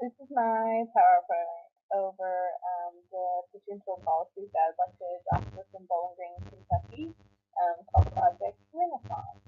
This is my PowerPoint over the potential policies that I'd like to adopt within Bowling Green, Kentucky, called Project Renaissance.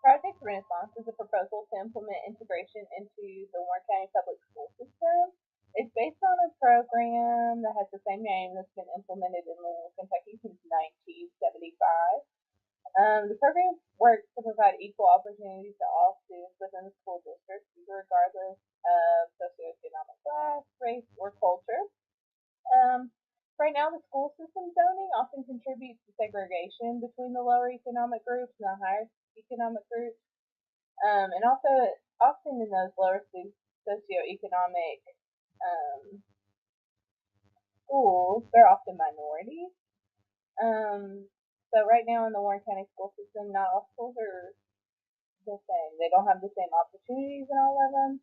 Project Renaissance is a proposal to implement integration into the Warren County public school system. It's based on a program that has the same name that's been implemented in Louisville, Kentucky since 1975. The program works to provide equal opportunities to all students within the school district, regardless of socioeconomic class, race, or culture. Right now, the school system zoning often contributes to segregation between the lower economic groups and the higher economic groups, and also often in those lower socioeconomic schools, they're often minorities. So right now in the Warren County school system, not all schools are the same. They don't have the same opportunities in all of them.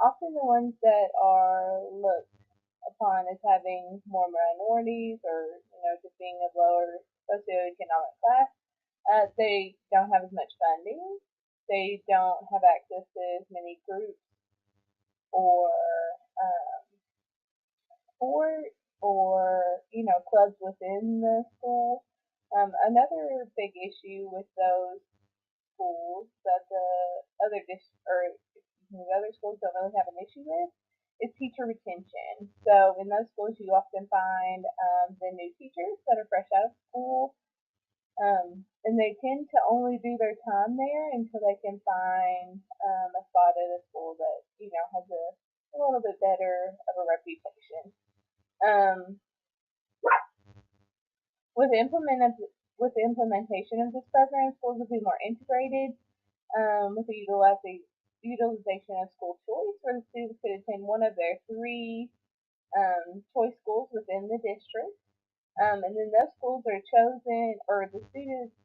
Often the ones that are looked upon as having more minorities or just being of lower socioeconomic class, they don't have as much funding. They don't have access to as many groups or sports or clubs within the school. Another big issue with those schools that the other schools don't really have an issue with is teacher retention. So in those schools, you often find the new teachers that are fresh out of school, and they tend to only do their time there until they can find a spot at a school that has a little bit better of a reputation. With the implementation of this program, schools will be more integrated with the utilization of school choice, where the students could attend one of their three choice schools within the district. And then those schools are chosen, or the students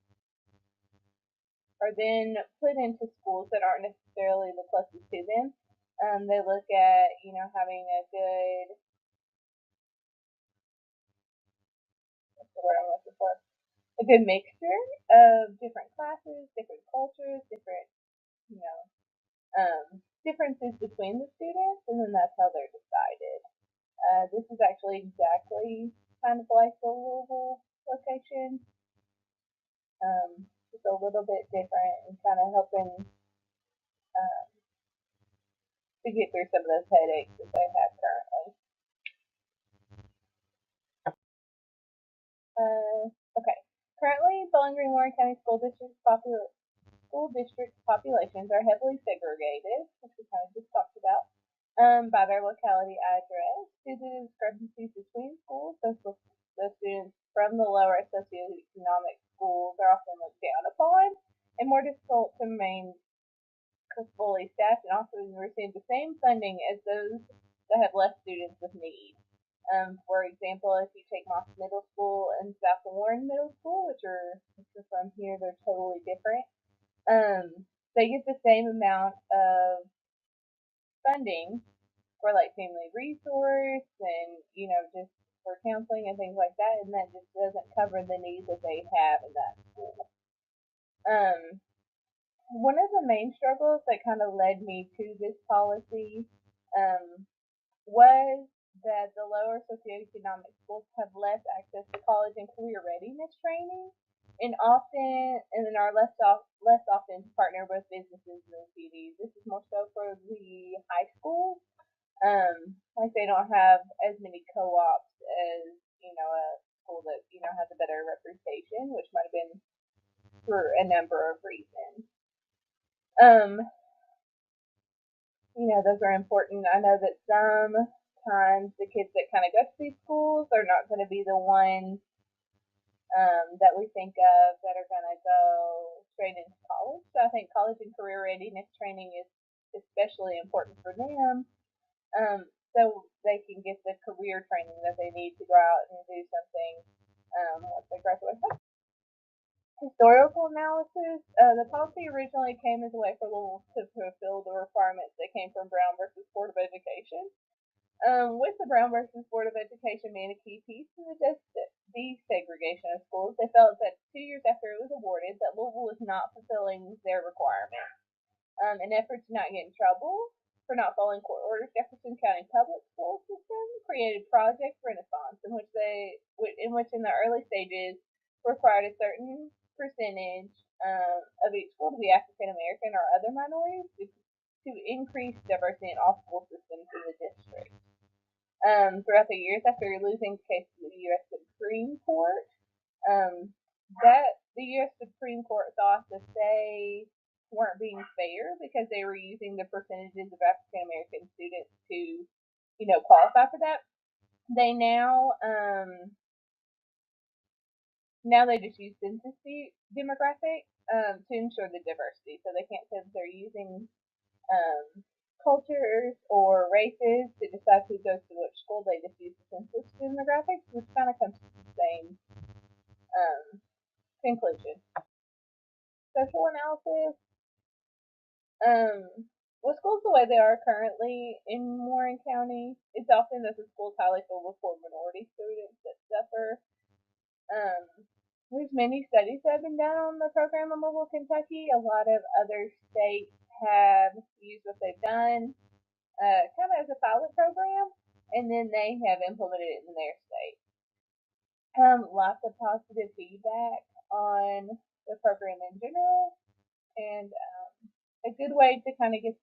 are then put into schools that aren't necessarily the closest to them. They look at, having a good, what's the word I'm looking for? A good mixture of different classes, different cultures, different, you know, differences between the students, and then that's how they're decided. This is actually exactly kind of like the Louisville location, just a little bit different and kind of helping to get through some of those headaches that they have currently. Okay. Currently, Bowling Green Warren County School District populations are heavily segregated, which we kind of just talked about, by their locality address. Due to discrepancies between schools, those students from the lower socioeconomic schools are often looked down upon and more difficult to remain fully staffed, and often receive the same funding as those that have less students with need. For example, if you take Moss Middle School and South Warren Middle School, which are from here, they're totally different. They get the same amount of funding for like family resource and just for counseling and things like that, and that just doesn't cover the needs that they have in that school. One of the main struggles that kind of led me to this policy was that the lower socioeconomic schools have less access to college and career readiness training, and then are less often to partner with businesses and CDs. This is more so for the high schools. Like they don't have as many co-ops as a school that has a better reputation, which might have been for a number of reasons. Those are important. I know that sometimes the kids that kind of go to these schools are not going to be the ones that we think of that are going to go straight into college. So I think college and career readiness training is especially important for them, so they can get the career training that they need to go out and do something once they graduate. Historical analysis. The policy originally came as a way for Louisville to fulfill the requirements that came from Brown versus Board of Education. With the Brown versus Board of Education being a key piece in the desegregation of schools. They felt that 2 years after it was awarded that Louisville was not fulfilling their requirements. In an effort to not get in trouble for not following court orders, Jefferson County Public School System created Project Renaissance, in which in the early stages required a certain percentage of each school to be African American or other minorities to increase diversity in all school systems in the district. Throughout the years after losing the case to the U.S. Supreme Court, that the U.S. Supreme Court thought that they weren't being fair because they were using the percentages of African American students to, qualify for that. They now they just use census demographics to ensure the diversity. So they can't say that they're using cultures or races to decide who goes to which school. They just use the census demographics, which kind of comes to the same conclusion. Social analysis. With schools the way they are currently in Warren County, it's often that the schools highly filled with poor minority students that suffer. There's many studies that have been done on the program in Louisville, Kentucky. A lot of other states have used what they've done kind of as a pilot program, and then they have implemented it in their state. Lots of positive feedback on the program in general, and a good way to kind of get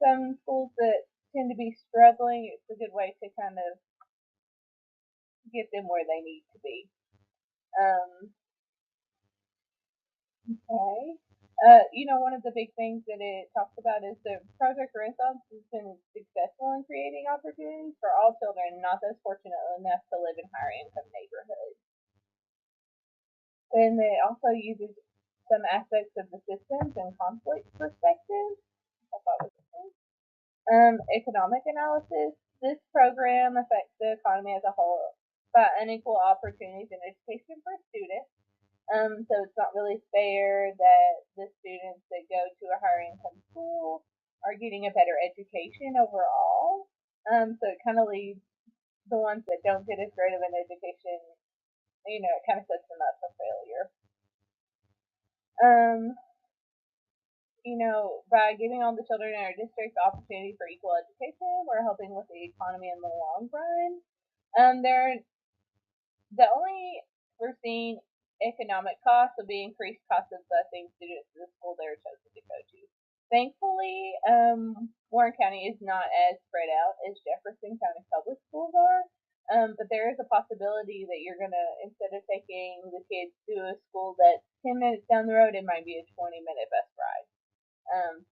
some schools that tend to be struggling, it's a good way to kind of get them where they need to be. Okay. One of the big things that it talks about is the Project Renaissance has been successful in creating opportunities for all children, not those fortunate enough to live in higher income neighborhoods. And it also uses some aspects of the systems and conflict perspective. I thought was interesting. Economic analysis. This program affects the economy as a whole by unequal opportunities in education for students. So it's not really fair that the students that go to a higher income school are getting a better education overall. So it kind of leaves the ones that don't get as great of an education, it kind of sets them up for failure. By giving all the children in our district the opportunity for equal education, we're helping with the economy in the long run. We're seeing economic costs will be increased costs of busing students to the school they're chosen to go to. Thankfully, Warren County is not as spread out as Jefferson County public schools are, but there is a possibility that you're going to, instead of taking the kids to a school that's 10 minutes down the road, it might be a 20-minute bus ride.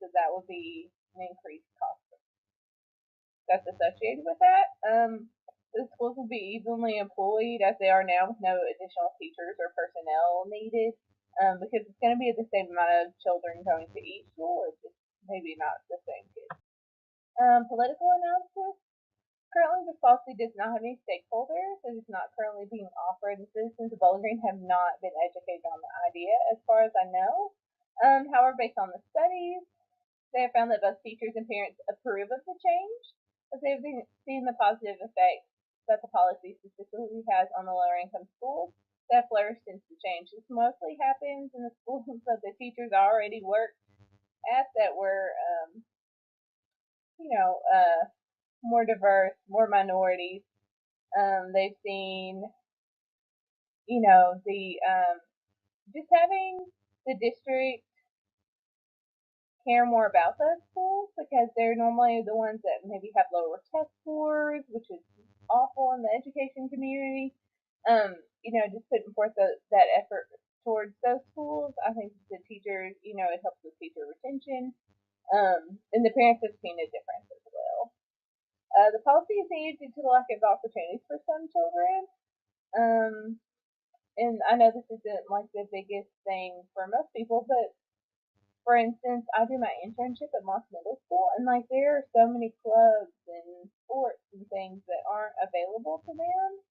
So that would be an increased cost that's associated with that. The schools will be evenly employed as they are now with no additional teachers or personnel needed because it's going to be the same amount of children going to each school. It's just maybe not the same kids. Political analysis. Currently, this policy does not have any stakeholders. It is not currently being offered. The citizens of Bowling Green have not been educated on the idea as far as I know. However, based on the studies, they have found that both teachers and parents approve of the change, as they have seen the positive effects that the policy specifically has on the lower income schools that flourished since the change. This mostly happens in the schools that the teachers already worked at that were, more diverse, more minorities. They've seen, just having the district care more about those schools because they're normally the ones that maybe have lower test scores, which is awful in the education community. Just putting forth that effort towards those schools. I think the teachers, it helps with teacher retention. And the parents have seen a difference as well. The policy is needed due to the lack of opportunities for some children. And I know this isn't like the biggest thing for most people, but for instance, I do my internship at Moss Middle School, and there are so many clubs and sports and things that aren't available to them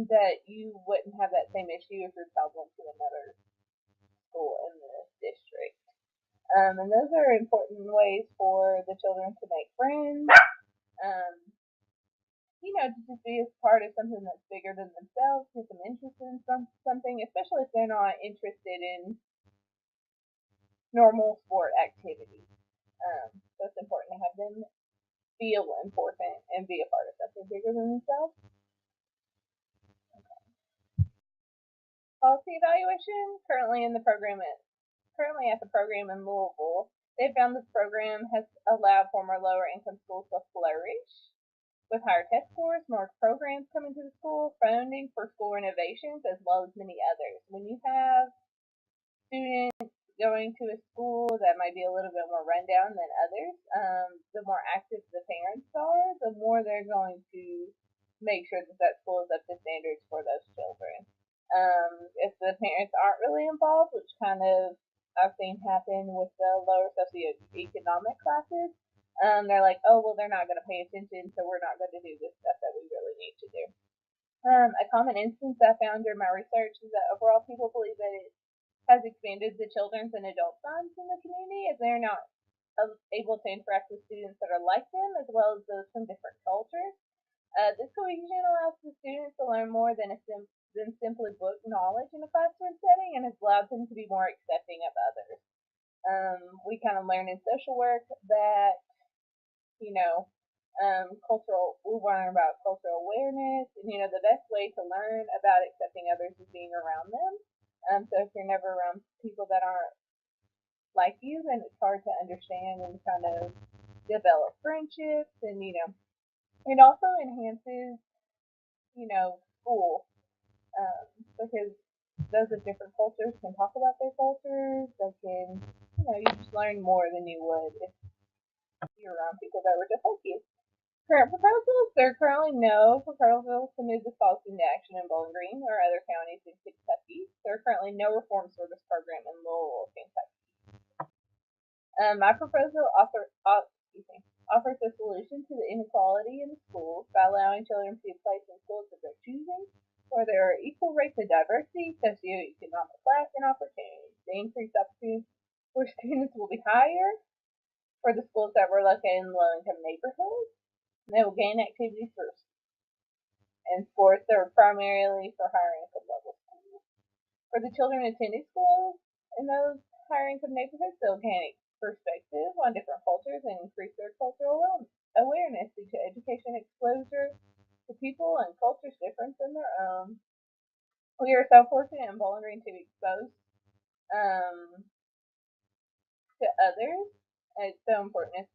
that you wouldn't have that same issue if your child went to another school in the district. And those are important ways for the children to make friends. to just be a part of something that's bigger than themselves, get them interested in something, especially if they're not interested in normal sport activities. So it's important to have them feel important and be a part of something bigger than themselves. Policy evaluation, currently at the program in Louisville. They found this program has allowed former lower income schools to flourish with higher test scores, more programs coming to the school, funding for school renovations, as well as many others. When you have students going to a school that might be a little bit more rundown than others, the more active the parents are, the more they're going to make sure that that school is up to standards for those children. If the parents aren't really involved, which kind of I've seen happen with the lower socioeconomic classes, they're like, oh, well, they're not going to pay attention, so we're not going to do this stuff that we really need to do. A common instance I found during my research is that overall people believe that it has expanded the children's and adult science in the community as they're not able to interact with students that are like them as well as those from different cultures. This cohesion allows the students to learn more than simply book knowledge in a classroom setting and has allowed them to be more accepting of others. We kind of learn in social work that, you know, we learn about cultural awareness, and, the best way to learn about accepting others is being around them. So if you're never around people that aren't like you, then it's hard to understand and kind of develop friendships, and, it also enhances, school, because those of different cultures can talk about their cultures. They can, you just learn more than you would if you're around people that were just like you. Current proposals. There are currently no proposals to move this policy into action in Bowling Green or other counties in Kentucky. There are currently no reforms for this program in Louisville, Kentucky. My proposal offers a solution to the inequality in schools by allowing children to be placed in schools of their choosing, where there are equal rates of diversity, socioeconomic class, and opportunities. The increased opportunities for students will be higher for the schools that were located in low-income neighborhoods. They will gain activities first and sports that are primarily for higher income level schools. For the children attending schools in those higher income neighborhoods, they'll gain perspective on different cultures and increase their cultural awareness due to education exposure to people and cultures different than their own. We are so fortunate in Bowling Green to be exposed to others. It's so important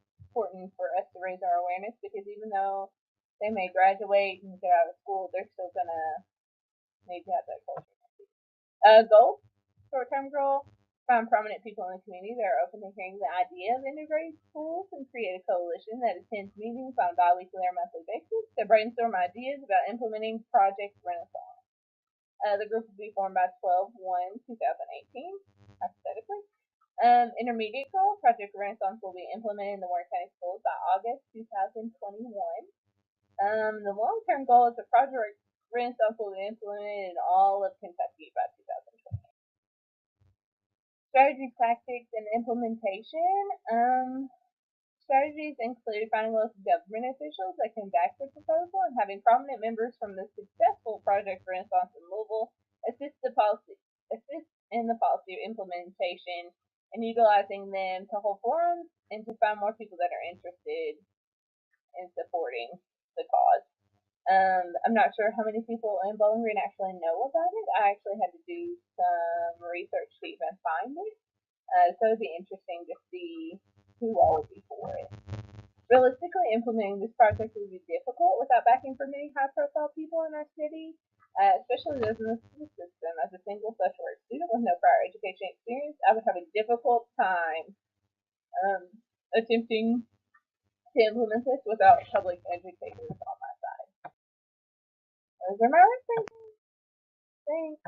for us to raise our awareness, because even though they may graduate and get out of school, they're still gonna need to have that culture. Goal, short-term goal, find prominent people in the community that are open to hearing the idea of integrated schools and create a coalition that attends meetings on a bi-weekly or monthly basis to brainstorm ideas about implementing Project Renaissance. The group will be formed by 12/1/2018, hypothetically. Intermediate goal, Project Renaissance will be implemented in the Warren County schools by August 2021. The long-term goal is that Project Renaissance will be implemented in all of Kentucky by 2020. Strategy, tactics, and implementation. Strategies include finding local government officials that can back the proposal and having prominent members from the successful Project Renaissance in Louisville assist in the policy implementation and utilizing them to hold forums and to find more people that are interested in supporting the cause. I'm not sure how many people in Bowling Green actually know about it. I actually had to do some research to even find it. So it'd be interesting to see who all would be for it. Realistically, implementing this project would be difficult without backing from many high-profile people in our city, especially those in the school system. As a single social work student with no prior education experience, I would have a difficult time attempting to implement this without public educators on my side. Those are my research. Thanks.